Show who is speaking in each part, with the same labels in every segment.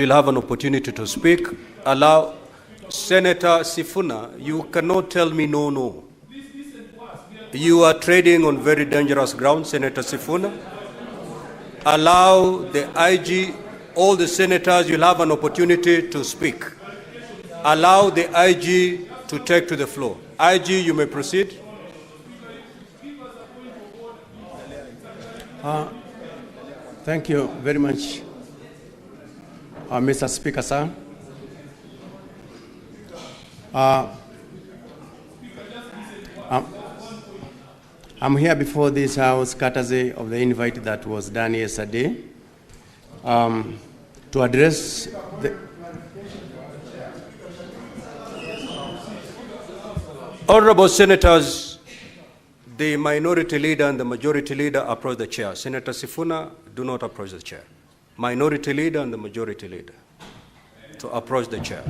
Speaker 1: You'll have an opportunity to speak. Allow Senator Sifuna, you cannot tell me no. You are trading on very dangerous ground, Senator Sifuna. Allow the IG, all the senators, you'll have an opportunity to speak. Allow the IG to take to the floor. IG, you may proceed.
Speaker 2: Thank you very much, Mr. Speaker, sir. I'm here before this House courtesy of the invite that was done yesterday to address the...
Speaker 1: Honorable Senators, the minority leader and the majority leader approach the chair. Senator Sifuna, do not approach the chair. Minority leader and the majority leader to approach the chair.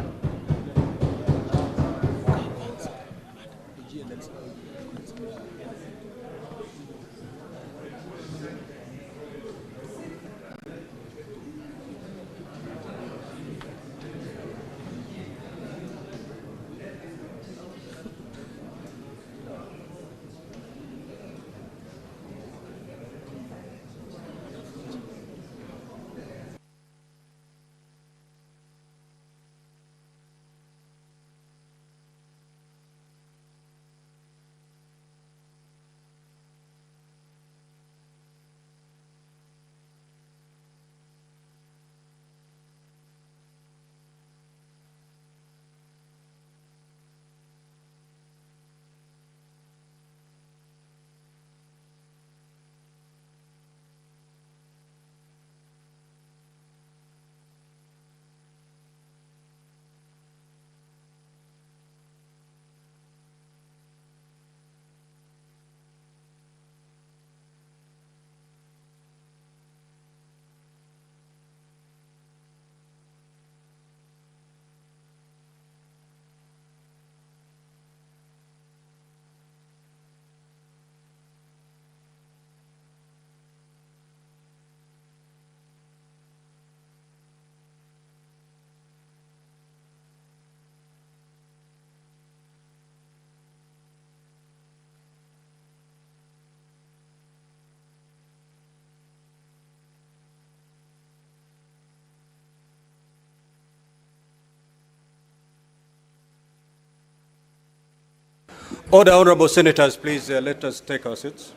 Speaker 1: Order, honorable senators, please let us take our seats.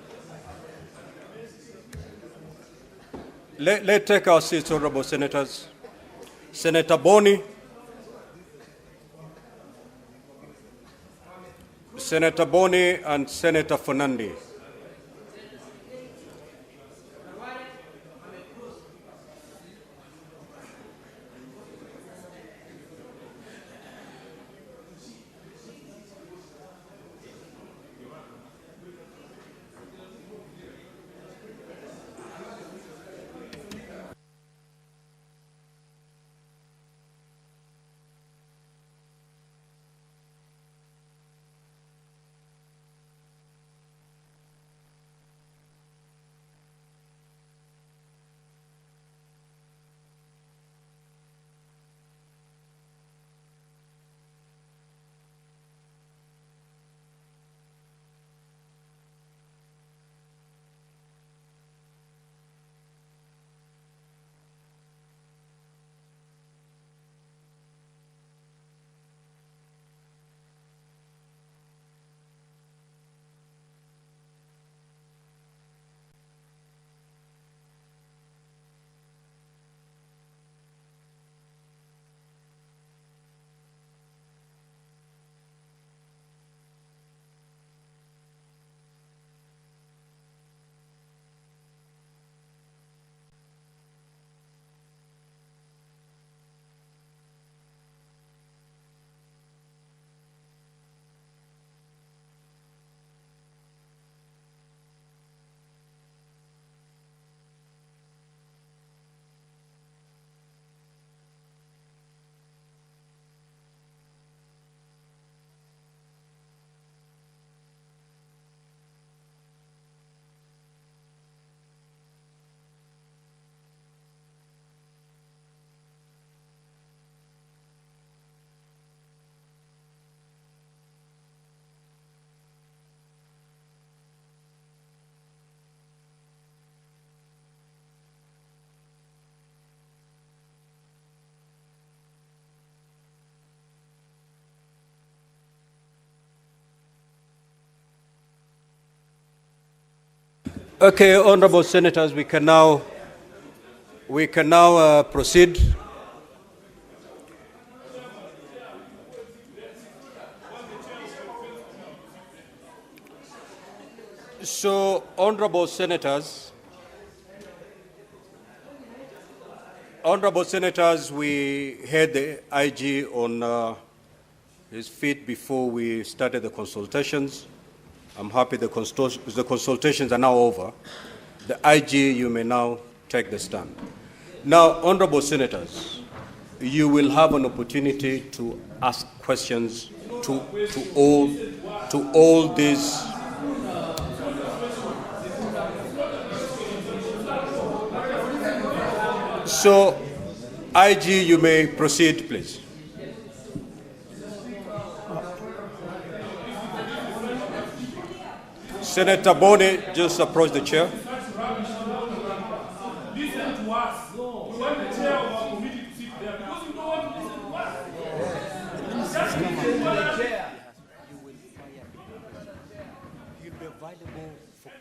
Speaker 1: Let's take our seats, honorable senators. Senator Boni, Senator Boni and Senator Fernandi. Okay, honorable senators, we can now proceed. So, honorable senators, we had the IG on his feet before we started the consultations. I'm happy the consultations are now over. The IG, you may now take the stand. Now, honorable senators, you will have an opportunity to ask questions to all these. So, IG, you may proceed, please. Senator Boni, just approach the chair.
Speaker 3: Listen to us. We want the chair of our committee to sit there because you don't want to listen to us. Just listen to us.
Speaker 1: You'll be available for.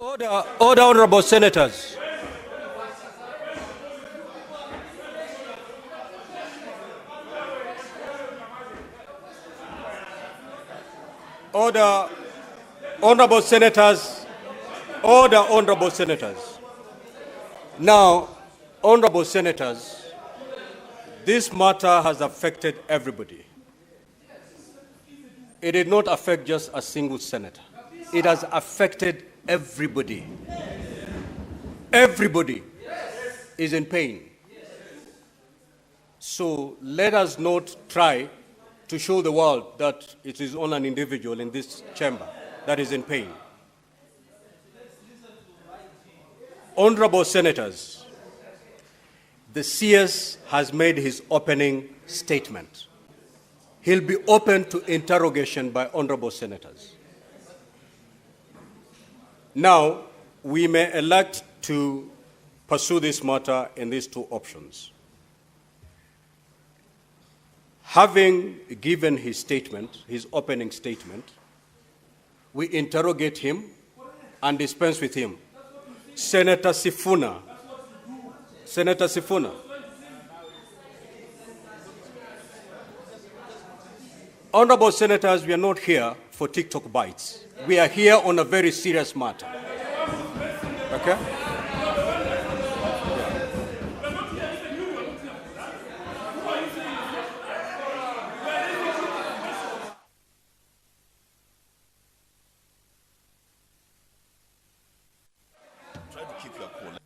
Speaker 1: Order, honorable senators. Order, honorable senators. Order, honorable senators. Now, honorable senators, this matter has affected everybody. It did not affect just a single senator. It has affected everybody. Everybody is in pain. So let us not try to show the world that it is only an individual in this chamber that is in pain. Honorable senators, the CS has made his opening statement. He'll be open to interrogation by honorable senators. Now, we may elect to pursue this matter in these two options. Having given his statement, his opening statement, we interrogate him and dispense with him. Senator Sifuna. Senator Sifuna. Honorable senators, we are not here for TikTok bites. We are here on a very serious matter. Okay?
Speaker 4: Try to keep your cool.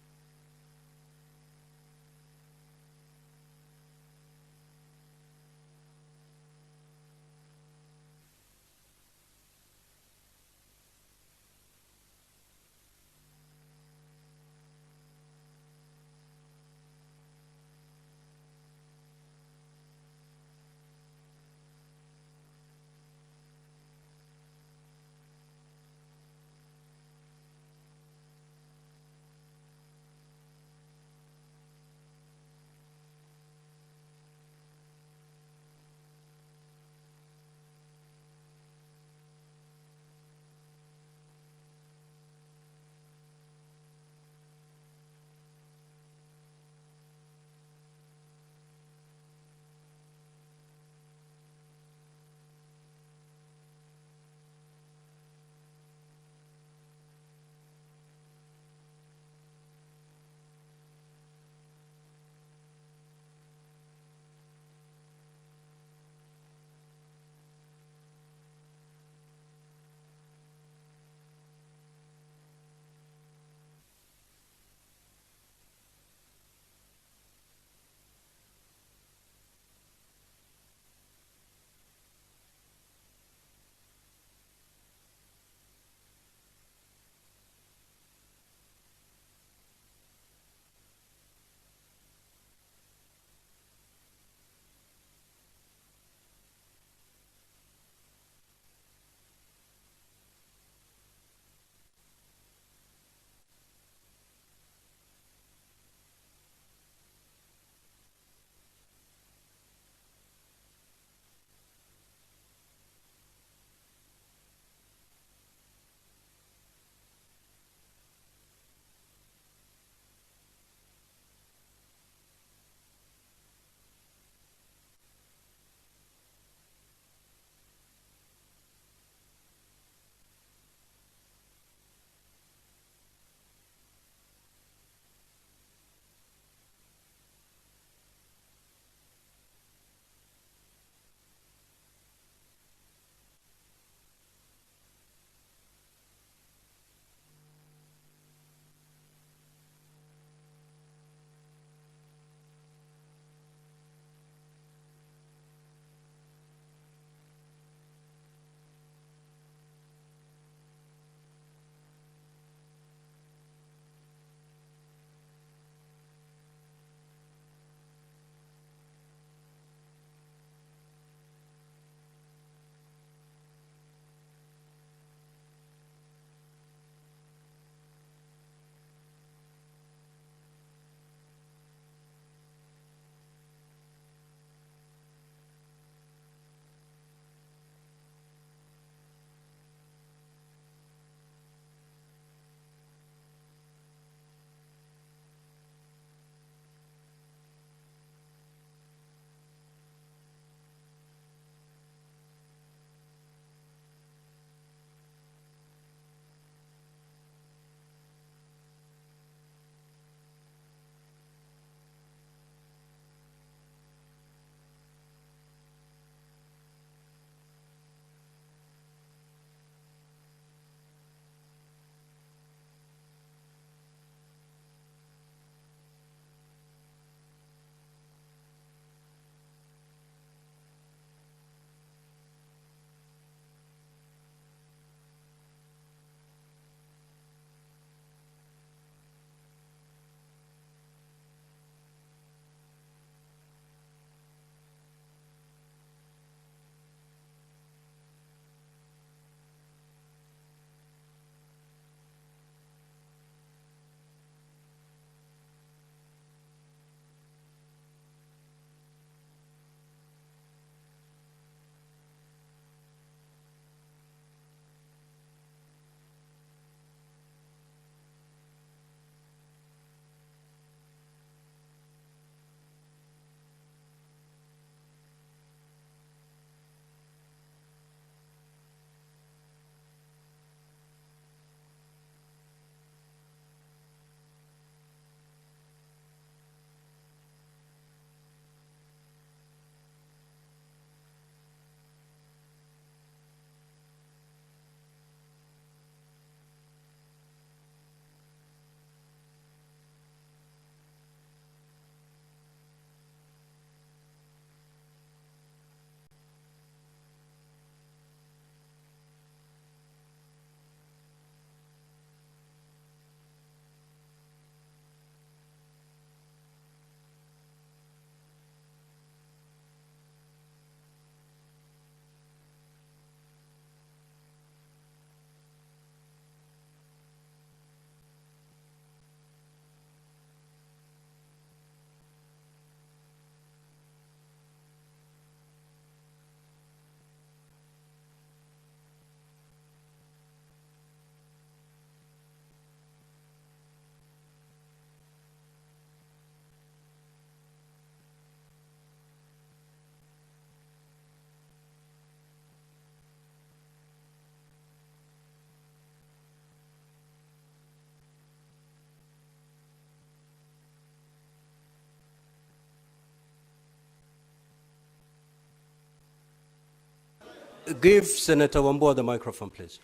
Speaker 1: Give Senator Wambua the microphone, please.